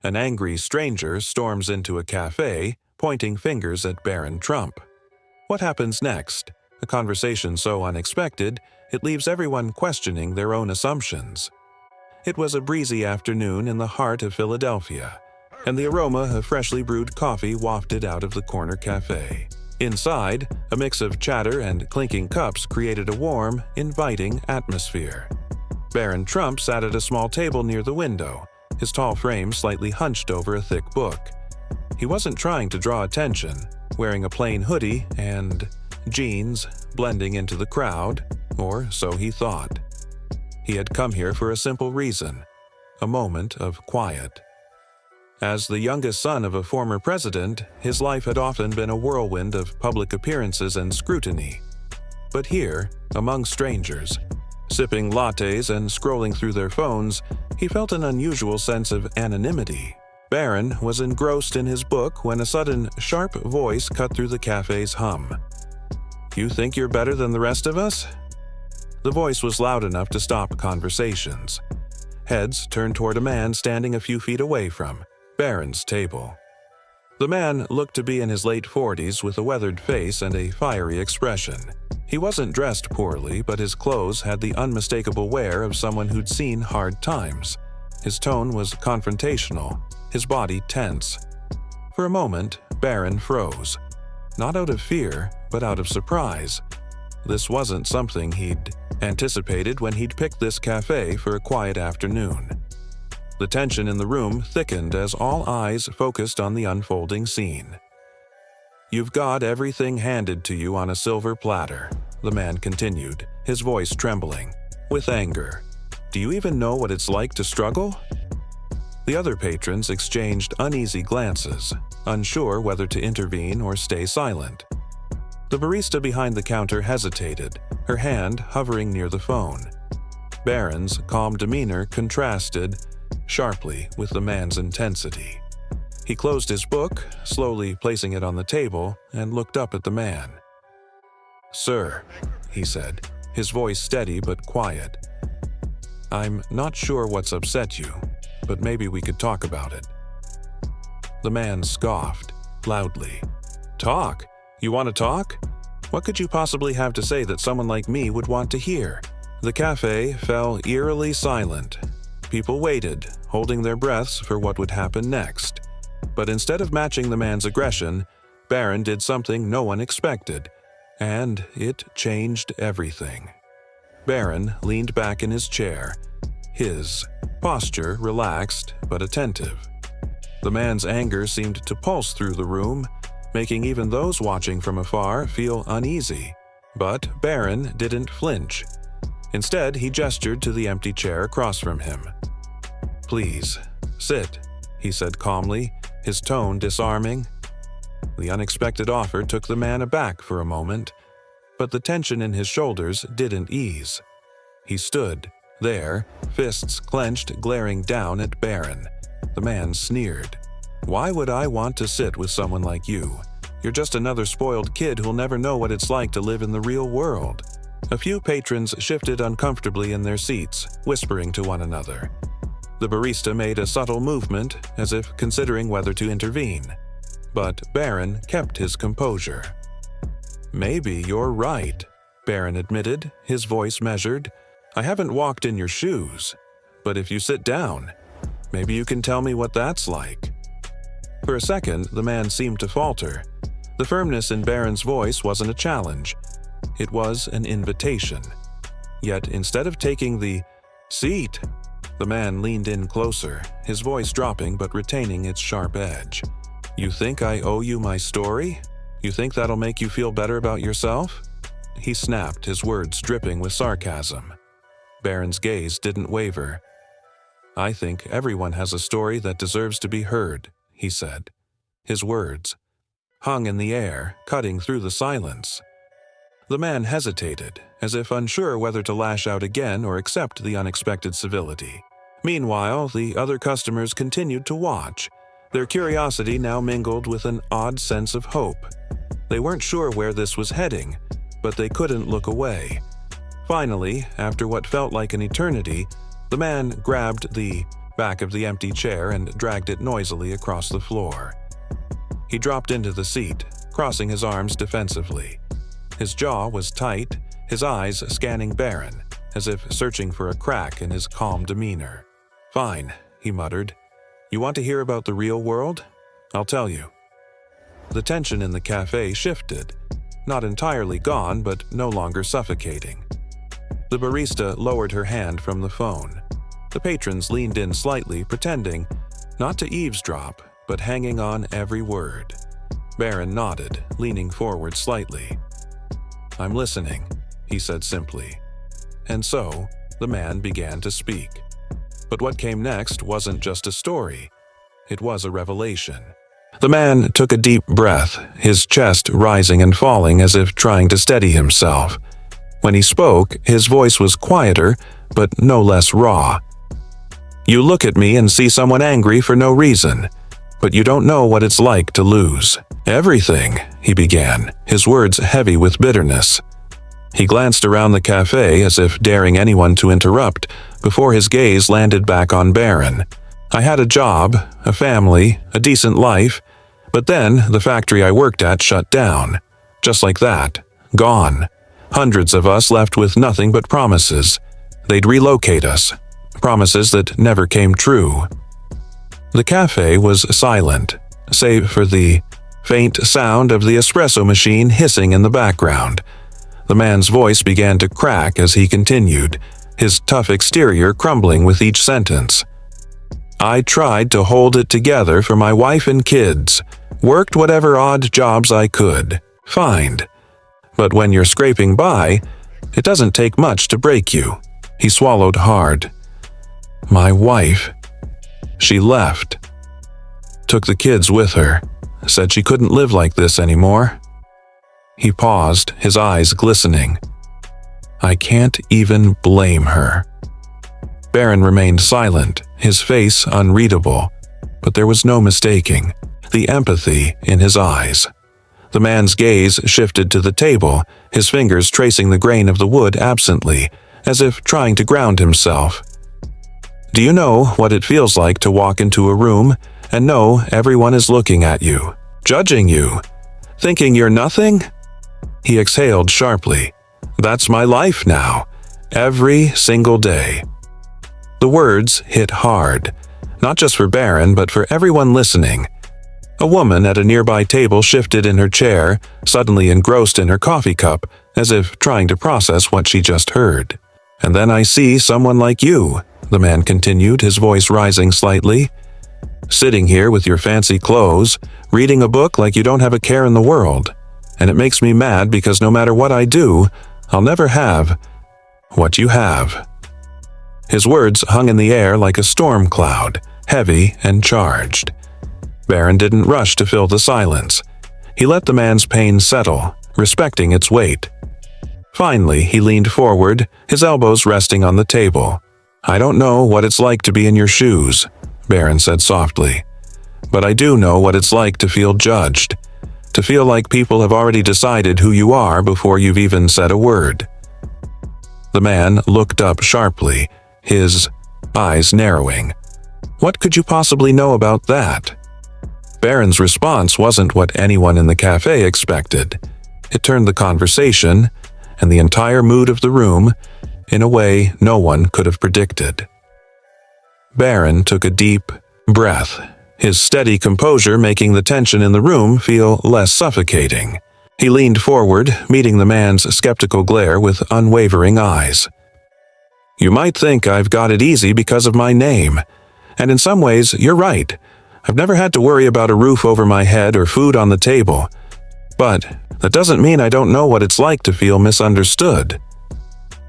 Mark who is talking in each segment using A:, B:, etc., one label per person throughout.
A: An angry stranger storms into a cafe, pointing fingers at Barron Trump. What happens next? A conversation so unexpected, it leaves everyone questioning their own assumptions. It was a breezy afternoon in the heart of Philadelphia, and the aroma of freshly brewed coffee wafted out of the corner cafe. Inside, a mix of chatter and clinking cups created a warm, inviting atmosphere. Barron Trump sat at a small table near the window, his tall frame slightly hunched over a thick book. He wasn't trying to draw attention, wearing a plain hoodie and jeans blending into the crowd, or so he thought. He had come here for a simple reason: a moment of quiet. As the youngest son of a former president, his life had often been a whirlwind of public appearances and scrutiny. But here, among strangers, sipping lattes and scrolling through their phones, he felt an unusual sense of anonymity. Barron was engrossed in his book when a sudden, sharp voice cut through the cafe's hum. "You think you're better than the rest of us?" The voice was loud enough to stop conversations. Heads turned toward a man standing a few feet away from Barron's table. The man looked to be in his late 40s with a weathered face and a fiery expression. He wasn't dressed poorly, but his clothes had the unmistakable wear of someone who'd seen hard times. His tone was confrontational, his body tense. For a moment, Barron froze. Not out of fear, but out of surprise. This wasn't something he'd anticipated when he'd picked this cafe for a quiet afternoon. The tension in the room thickened as all eyes focused on the unfolding scene. "You've got everything handed to you on a silver platter," the man continued, his voice trembling with anger. "Do you even know what it's like to struggle?" The other patrons exchanged uneasy glances, unsure whether to intervene or stay silent. The barista behind the counter hesitated, her hand hovering near the phone. Barron's calm demeanor contrasted sharply with the man's intensity. He closed his book, slowly placing it on the table, and looked up at the man. "Sir," he said, his voice steady but quiet, "I'm not sure what's upset you, but maybe we could talk about it." The man scoffed, loudly. "Talk? You want to talk? What could you possibly have to say that someone like me would want to hear?" The cafe fell eerily silent. People waited, holding their breaths for what would happen next. But instead of matching the man's aggression, Barron did something no one expected, and it changed everything. Barron leaned back in his chair, his posture relaxed but attentive. The man's anger seemed to pulse through the room, making even those watching from afar feel uneasy. But Barron didn't flinch. Instead, he gestured to the empty chair across from him. "Please, sit," he said calmly, his tone disarming. The unexpected offer took the man aback for a moment, but the tension in his shoulders didn't ease. He stood there, fists clenched, glaring down at Barron. The man sneered. "Why would I want to sit with someone like you? You're just another spoiled kid who'll never know what it's like to live in the real world." A few patrons shifted uncomfortably in their seats, whispering to one another. The barista made a subtle movement, as if considering whether to intervene. But Barron kept his composure. "Maybe you're right," Barron admitted, his voice measured. "I haven't walked in your shoes. But if you sit down, maybe you can tell me what that's like." For a second, the man seemed to falter. The firmness in Barron's voice wasn't a challenge. It was an invitation. Yet instead of taking the seat, the man leaned in closer, his voice dropping but retaining its sharp edge. "You think I owe you my story? You think that'll make you feel better about yourself?" He snapped, his words dripping with sarcasm. Barron's gaze didn't waver. "I think everyone has a story that deserves to be heard," he said. His words hung in the air, cutting through the silence. The man hesitated, as if unsure whether to lash out again or accept the unexpected civility. Meanwhile, the other customers continued to watch, their curiosity now mingled with an odd sense of hope. They weren't sure where this was heading, but they couldn't look away. Finally, after what felt like an eternity, the man grabbed the back of the empty chair and dragged it noisily across the floor. He dropped into the seat, crossing his arms defensively. His jaw was tight, his eyes scanning Barron, as if searching for a crack in his calm demeanor. "Fine," he muttered. "You want to hear about the real world? I'll tell you." The tension in the cafe shifted, not entirely gone, but no longer suffocating. The barista lowered her hand from the phone. The patrons leaned in slightly, pretending not to eavesdrop, but hanging on every word. Barron nodded, leaning forward slightly. "I'm listening," he said simply. And so, the man began to speak. But what came next wasn't just a story. It was a revelation. The man took a deep breath, his chest rising and falling as if trying to steady himself. When he spoke, his voice was quieter, but no less raw. "You look at me and see someone angry for no reason, but you don't know what it's like to lose everything," he began, his words heavy with bitterness. He glanced around the cafe as if daring anyone to interrupt before his gaze landed back on Barron. "I had a job, a family, a decent life, but then the factory I worked at shut down. Just like that. Gone. Hundreds of us left with nothing but promises. They'd relocate us. Promises that never came true." The cafe was silent, save for the faint sound of the espresso machine hissing in the background. The man's voice began to crack as he continued, his tough exterior crumbling with each sentence. "I tried to hold it together for my wife and kids, worked whatever odd jobs I could find. But when you're scraping by, it doesn't take much to break you." He swallowed hard. "My wife. She left. Took the kids with her. Said she couldn't live like this anymore." He paused, his eyes glistening. "I can't even blame her." Barron remained silent, his face unreadable, but there was no mistaking the empathy in his eyes. The man's gaze shifted to the table, his fingers tracing the grain of the wood absently, as if trying to ground himself. "Do you know what it feels like to walk into a room and know everyone is looking at you, judging you, thinking you're nothing?" He exhaled sharply. "That's my life now, every single day." The words hit hard, not just for Barron, but for everyone listening. A woman at a nearby table shifted in her chair, suddenly engrossed in her coffee cup, as if trying to process what she just heard. "And then I see someone like you," the man continued, his voice rising slightly. "Sitting here with your fancy clothes, reading a book like you don't have a care in the world. And it makes me mad because no matter what I do, I'll never have what you have." His words hung in the air like a storm cloud, heavy and charged. Barron didn't rush to fill the silence. He let the man's pain settle, respecting its weight. Finally, he leaned forward, his elbows resting on the table. "I don't know what it's like to be in your shoes," Barron said softly. "But I do know what it's like to feel judged, to feel like people have already decided who you are before you've even said a word." The man looked up sharply, his eyes narrowing. "What could you possibly know about that?" Barron's response wasn't what anyone in the cafe expected. It turned the conversation, and the entire mood of the room, in a way no one could have predicted. Barron took a deep breath, his steady composure making the tension in the room feel less suffocating. He leaned forward, meeting the man's skeptical glare with unwavering eyes. "You might think I've got it easy because of my name, and in some ways you're right. I've never had to worry about a roof over my head or food on the table. But that doesn't mean I don't know what it's like to feel misunderstood."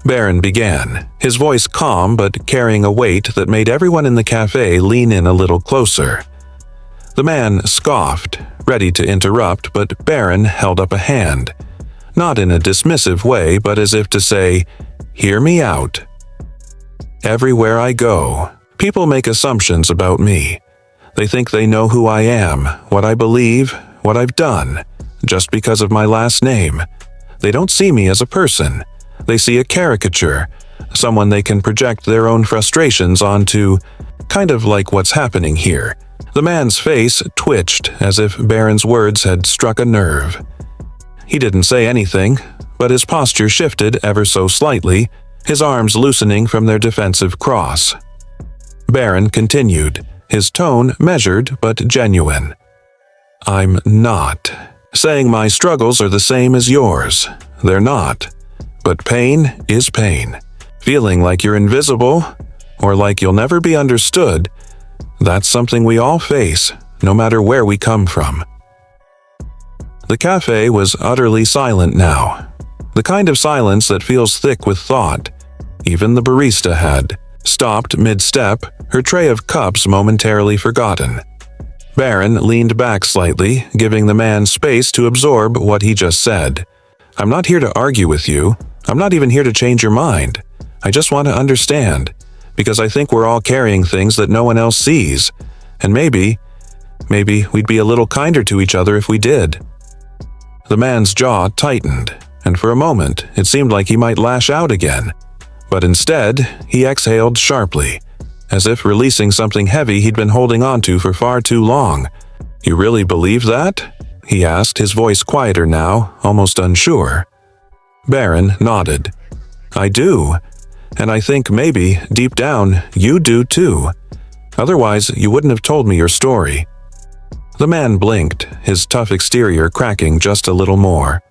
A: Barron began, his voice calm but carrying a weight that made everyone in the cafe lean in a little closer. The man scoffed, ready to interrupt, but Barron held up a hand. Not in a dismissive way, but as if to say, "Hear me out. Everywhere I go, people make assumptions about me. They think they know who I am, what I believe, what I've done, just because of my last name. They don't see me as a person. They see a caricature, someone they can project their own frustrations onto, kind of like what's happening here. The man's face twitched as if Barron's words had struck a nerve. He didn't say anything, but his posture shifted ever so slightly, his arms loosening from their defensive cross. Barron continued, his tone measured but genuine. "I'm not saying my struggles are the same as yours. They're not. But pain is pain. Feeling like you're invisible, or like you'll never be understood, that's something we all face, no matter where we come from." The cafe was utterly silent now. The kind of silence that feels thick with thought. Even the barista had stopped mid-step, her tray of cups momentarily forgotten. Barron leaned back slightly, giving the man space to absorb what he just said. "I'm not here to argue with you. I'm not even here to change your mind. I just want to understand, because I think we're all carrying things that no one else sees. And maybe we'd be a little kinder to each other if we did." The man's jaw tightened, and for a moment it seemed like he might lash out again. But instead, he exhaled sharply, as if releasing something heavy he'd been holding onto for far too long. "You really believe that?" he asked, his voice quieter now, almost unsure. Barron nodded. "I do. And I think maybe, deep down, you do too. Otherwise, you wouldn't have told me your story." The man blinked, his tough exterior cracking just a little more.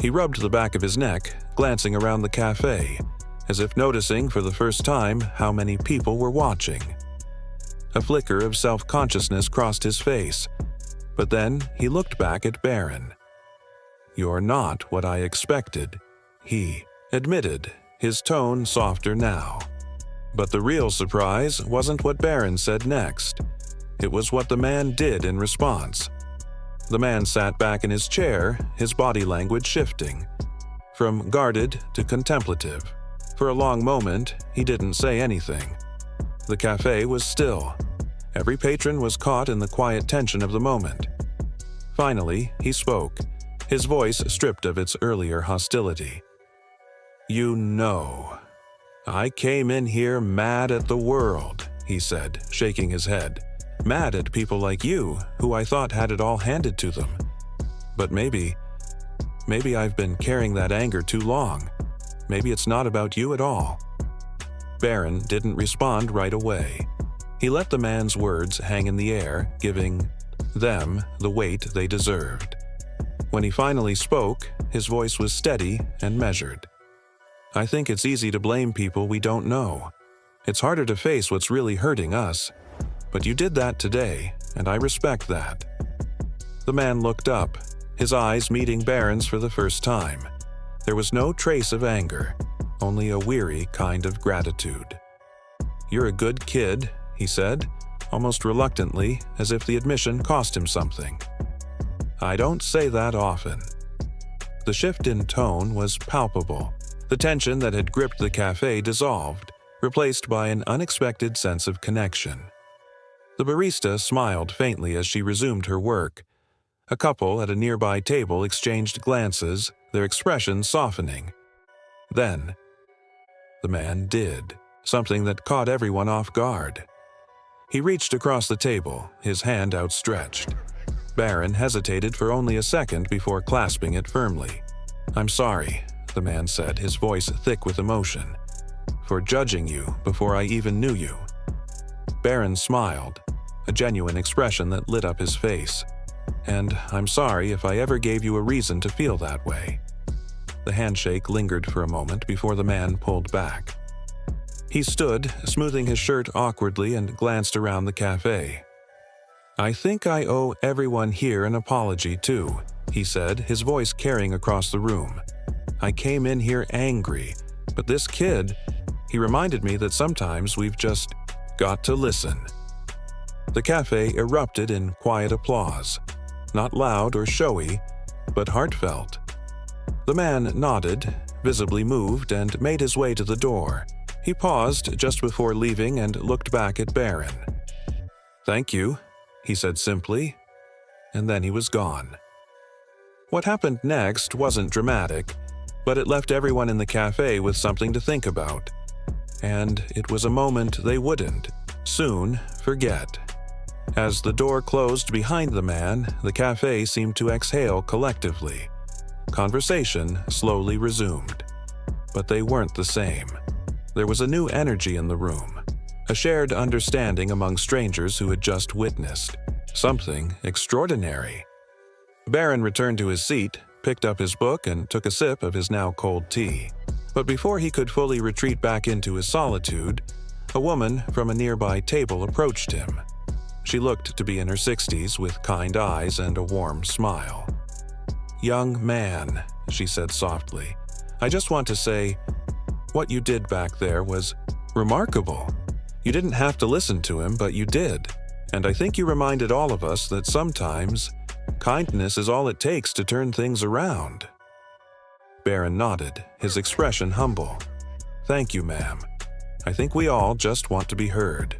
A: He rubbed the back of his neck, glancing around the cafe, as if noticing for the first time how many people were watching. A flicker of self-consciousness crossed his face, but then he looked back at Barron. "You're not what I expected," he admitted, his tone softer now. But the real surprise wasn't what Barron said next. It was what the man did in response. The man sat back in his chair, his body language shifting, from guarded to contemplative. For a long moment, he didn't say anything. The cafe was still. Every patron was caught in the quiet tension of the moment. Finally, he spoke, his voice stripped of its earlier hostility. "You know, I came in here mad at the world," he said, shaking his head. "Mad at people like you, who I thought had it all handed to them. But maybe I've been carrying that anger too long. Maybe it's not about you at all." Barron didn't respond right away. He let the man's words hang in the air, giving them the weight they deserved. When he finally spoke, his voice was steady and measured. "I think it's easy to blame people we don't know. It's harder to face what's really hurting us. But you did that today, and I respect that." The man looked up, his eyes meeting Barron's for the first time. There was no trace of anger, only a weary kind of gratitude. "You're a good kid," he said, almost reluctantly, as if the admission cost him something. "I don't say that often." The shift in tone was palpable. The tension that had gripped the cafe dissolved, replaced by an unexpected sense of connection. The barista smiled faintly as she resumed her work. A couple at a nearby table exchanged glances, their expressions softening. Then, the man did something that caught everyone off guard. He reached across the table, his hand outstretched. Barron hesitated for only a second before clasping it firmly. "I'm sorry," the man said, his voice thick with emotion, "for judging you before I even knew you." Barron smiled, a genuine expression that lit up his face. "And I'm sorry if I ever gave you a reason to feel that way." The handshake lingered for a moment before the man pulled back. He stood, smoothing his shirt awkwardly, and glanced around the cafe. "I think I owe everyone here an apology too," he said, his voice carrying across the room. "I came in here angry, but this kid, he reminded me that sometimes we've just got to listen." The cafe erupted in quiet applause, not loud or showy, but heartfelt. The man nodded, visibly moved, and made his way to the door. He paused just before leaving and looked back at Barron. "Thank you," he said simply, and then he was gone. What happened next wasn't dramatic. but it left everyone in the cafe with something to think about. And it was a moment they wouldn't soon forget. As the door closed behind the man, the cafe seemed to exhale collectively. Conversation slowly resumed. But they weren't the same. There was a new energy in the room, a shared understanding among strangers who had just witnessed something extraordinary. Barron returned to his seat, picked up his book, and took a sip of his now cold tea. But before he could fully retreat back into his solitude, a woman from a nearby table approached him. She looked to be in her 60s with kind eyes and a warm smile. "Young man," she said softly, "I just want to say, what you did back there was remarkable. You didn't have to listen to him, but you did. And I think you reminded all of us that sometimes kindness is all it takes to turn things around." Barron nodded, his expression humble. "Thank you, ma'am. I think we all just want to be heard."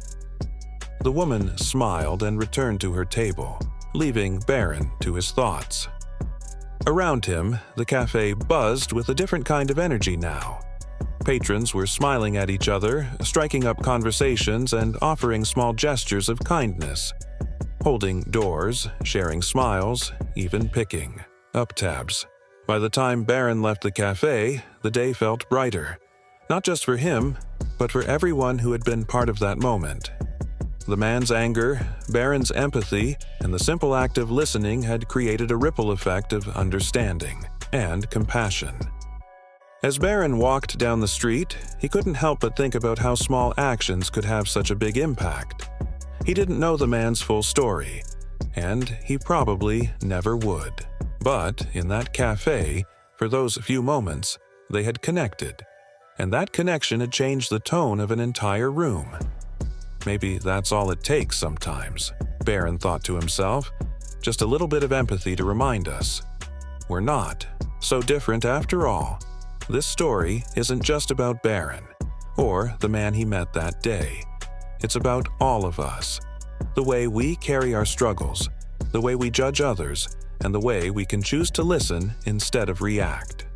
A: The woman smiled and returned to her table, leaving Barron to his thoughts. Around him, the cafe buzzed with a different kind of energy now. Patrons were smiling at each other, striking up conversations and offering small gestures of kindness. Holding doors, sharing smiles, even picking up tabs. By the time Barron left the cafe, the day felt brighter. Not just for him, but for everyone who had been part of that moment. The man's anger, Barron's empathy, and the simple act of listening had created a ripple effect of understanding and compassion. As Barron walked down the street, he couldn't help but think about how small actions could have such a big impact. He didn't know the man's full story, and he probably never would. But in that cafe, for those few moments, they had connected, and that connection had changed the tone of an entire room. Maybe that's all it takes sometimes, Barron thought to himself, just a little bit of empathy to remind us. We're not so different after all. This story isn't just about Barron, or the man he met that day. It's about all of us. The way we carry our struggles, the way we judge others, and the way we can choose to listen instead of react.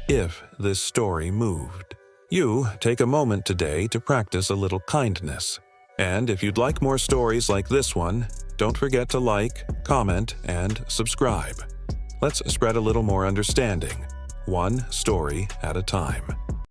A: If this story moved, you take a moment today to practice a little kindness. And if you'd like more stories like this one, don't forget to like, comment, and subscribe. Let's spread a little more understanding, one story at a time.